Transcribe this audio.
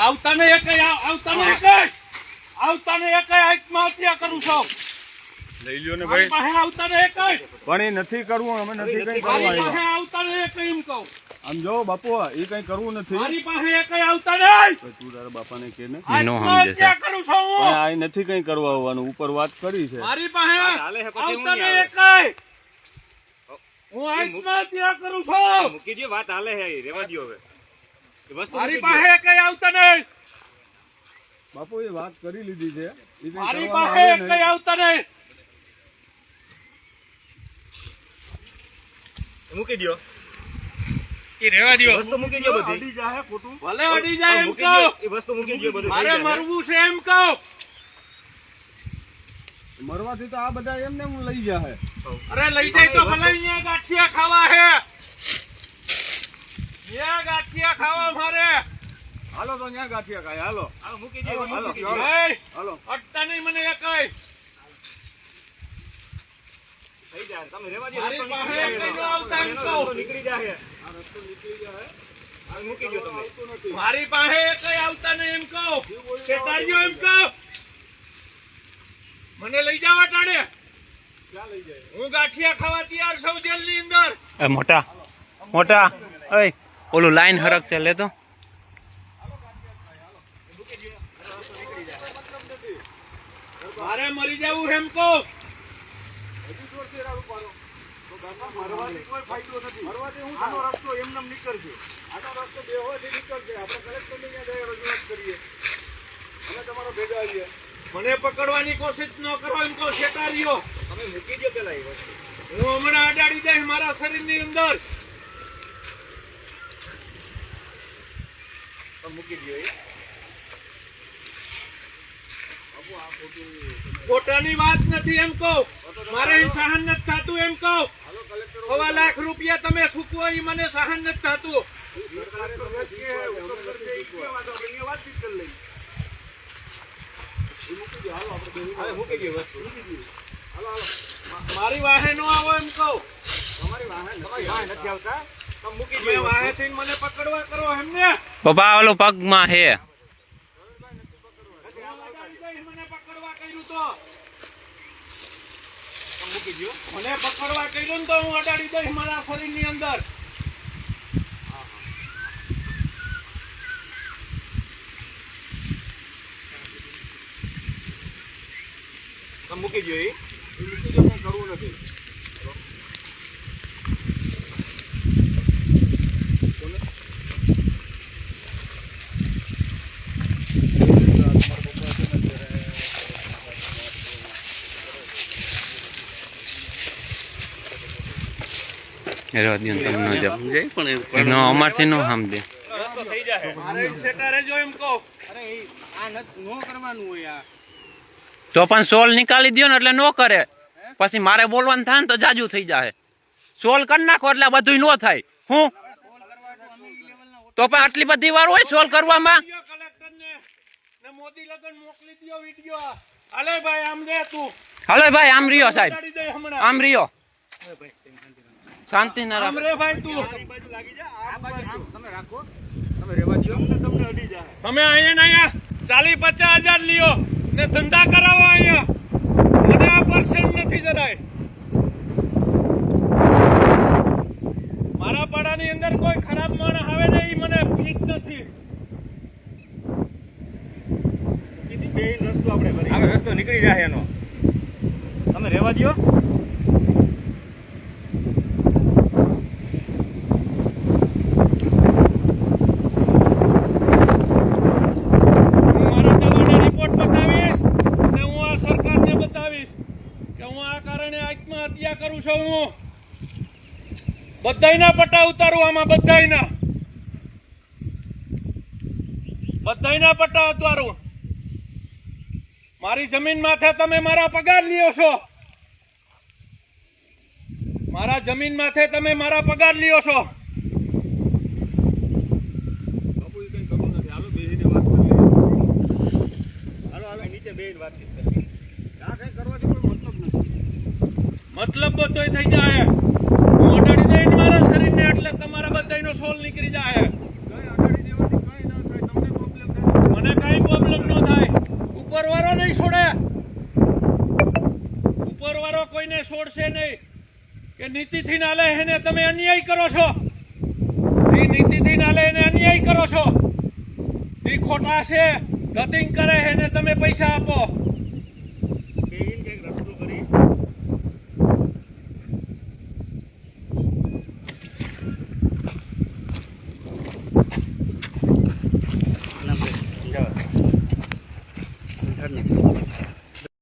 આવતાને એક આત્મહત્યા કરું છું. લઈ લ્યો ને ભાઈ. પાસે આવતાને એક પણ એ નથી કરવું, અમે નથી કઈ કરવા પાસે આવતાને એક એમ કહું. આમ જો બાપુ એ કઈ કરવું નથી. મારી પાસે એક આવતા નહીં. તું તારા બાપાને કે ને આત્મહત્યા કરું છું હું. આ નથી કઈ કરવા આવવાનું, ઉપર વાત કરી છે. મારી પાસે આવતાને એક હું આત્મહત્યા કરું છું. મૂકી દો, વાત હાલે છે, રેવા દો હવે. મારી પાસે એક આવતા નહીં. બાપુ એ વાત કરી લીધી છે. મારી પાસે એક આવતા નહીં. મૂકી દો, એ રેવા દો. વસ્તુ મૂકી દો બધી. અડી જાહે ખોટું. ભલે અડી જાય એમ મૂકી કહો. દો, એ વસ્તુ મૂકી દો બધું. મારે મરવું છે એમ કહો. મરવાથી તો આ બધા એમને હું લઈ જાહે. અરે લઈ જાય તો ભલે અહીંયા ગાંઠિયા ખાવા હે. અહીંયા ગાંઠિયા ખાવા મારે. હાલો તો ત્યાં ગાંઠિયા ખાય. હાલો હાલો, મૂકી દો, હાલો, મૂકી દો. હાલો. નહીં, હાલો અટતા નહીં મને એક. થઈ જાય, તમે રેવા દો. મારી રસ્તો પાસે નીકળી એક જાય. આવતા એમ કહો. રસ્તો નીકળી જાય. આ રસ્તો નીકળી જાય. હાલ મૂકી દો તમે. આવતું નથી. મારી પાસે એક આવતા નહીં એમ કહો. શેતારીઓ એમ કહો. મને લઈ જાવ અટાણે. ક્યાં લઈ જાય? હું ગાંઠિયા ખાવા તૈયાર છું જેલની અંદર. મોટા મોટા ઓય ઓલું લાઈન હરક છે લે તો. મારે મરી જવું એમ કહો. હજી જોરથી રાડું પાડો. તો ગામમાં મરવાથી કોઈ ફાયદો નથી. મરવાથી હું આનો રસ્તો એમનેમ નીકળશે. આનો રસ્તો બેહોથી નીકળશે. આપણે કલેક્ટરને ત્યાં જઈ રજૂઆત કરીએ. અમે તમારા ભેગા આવીએ. મને પકડવાની કોશિશ ન કરો એમ કહો શેતારીઓ. તમે મૂકી દો પેલા એ વસ્તુ. હું હમણાં અડાડી દઈશ મારા શરીરની અંદર. તમે મૂકી દો એ. ખોટાની વાત નથી એમ કહો. મારે સહન નથી થતું એમ કહો. હાલો કલેક્ટર 1.25 લાખ રૂપિયા તમે ચૂકવો એ મને સહન નથી થતું. સરકારે તમે કે આપણે વાતચીત કરી લઈએ. એ મૂકી દો. હાલો આપણે બેસીને હવે મૂકી દો વસ્તુ. હાલો હાલો. મારી વાહે નો આવો એમ કહો. તમારી વાહન તમારી વાહ નથી આવતા. તમે મૂકી તમે દો. વાહેથી મને પકડવા કરો એમને. પપ્પા ઓલું પગમાં હે. મને પકડવા કર્યું તો તમે મૂકી દો. મને પકડવા કર્યું ને તો હું અડાડી દઈશ મારા શરીરની અંદર. તમે મૂકી દો એ. એ મૂકી દો. કંઈ કરવું નથી. એનો અમારથી નો સમજે. રસ્તો થઈ જાય. મારે શેતારે જો એમ કહો. અરે આ નો કરવાનું હોય આ. તો પણ સોલ નીકાળી દો ને એટલે નો કરે. પછી મારે બોલવાનું થાય ને તો જાજુ થઈ જાય. સોલ કરી નાખો એટલે બધું નો થાય. હું તો પણ આટલી બધી વાર હોય સોલ કરવામાં. કલેક્ટરને ને મોદી લગન મોકલી દયો વિડિયો. હાલે ભાઈ આમ દે તું. હાલો ભાઈ આમ રહ્યો સાહેબ, અડાડી દે હમણાં. આમ રહ્યો. શાંતિ ના આમ રાખ. રે ભાઈ તું. બાજુ લાગી જાય. આ બાજુ તમે રાખો. તમે રેવા દો. તમને અડી જાય. તમે અહીંયા 40-50 હજાર લ્યો ને ધંધા કરાવો અહીંયા. મને આ પર્સન્ટ નથી જરાય. મારા પાડાની અંદર કોઈ ખરાબ માણસ આવે ને એ મને ફીટ નથી. કીધી બે રસ્તો આપણે કરી. હવે રસ્તો નીકળી જાય એનો. તમે રેવા દો. હું મારા દવાનો રિપોર્ટ બતાવીશ ને હું આ સરકારને બતાવીશ કે હું આ કારણે આત્મહત્યા કરું છું. હું બધાયના પટ્ટા ઉતારું આમાં. બધાયના પટ્ટા ઉતારું. મારી જમીન માથે તમે મારા પગાર લ્યો છો. મારા જમીન માથે તમે મારા પગાર લ્યો છો. બાપુ એ કંઈ કરવું નથી. હાલો બેસીને વાત કરીએ. હાલો હાલો નીચે બેન વાતચીત કરી. આ કંઈ કરવાથી કોઈ મતલબ નથી. મતલબ બધોય થઈ જાય. હું અડાડી દઈને મારા શરીરને એટલે તમારા બધાયનો સોલ નીકળી જાય. કંઈ અડાડી દેવાથી કંઈ ના થાય. તમને પ્રોબ્લેમ થાય. ઉપરવાળો નહીં છોડે, ઉપરવાળો કોઈને છોડશે નહીં. કે નીતિથી ના લે એને તમે અન્યાય કરો છો, જે નીતિથી ના લે એને અન્યાય કરો છો, જે ખોટા છે ગતિંગ કરે એને તમે પૈસા આપો.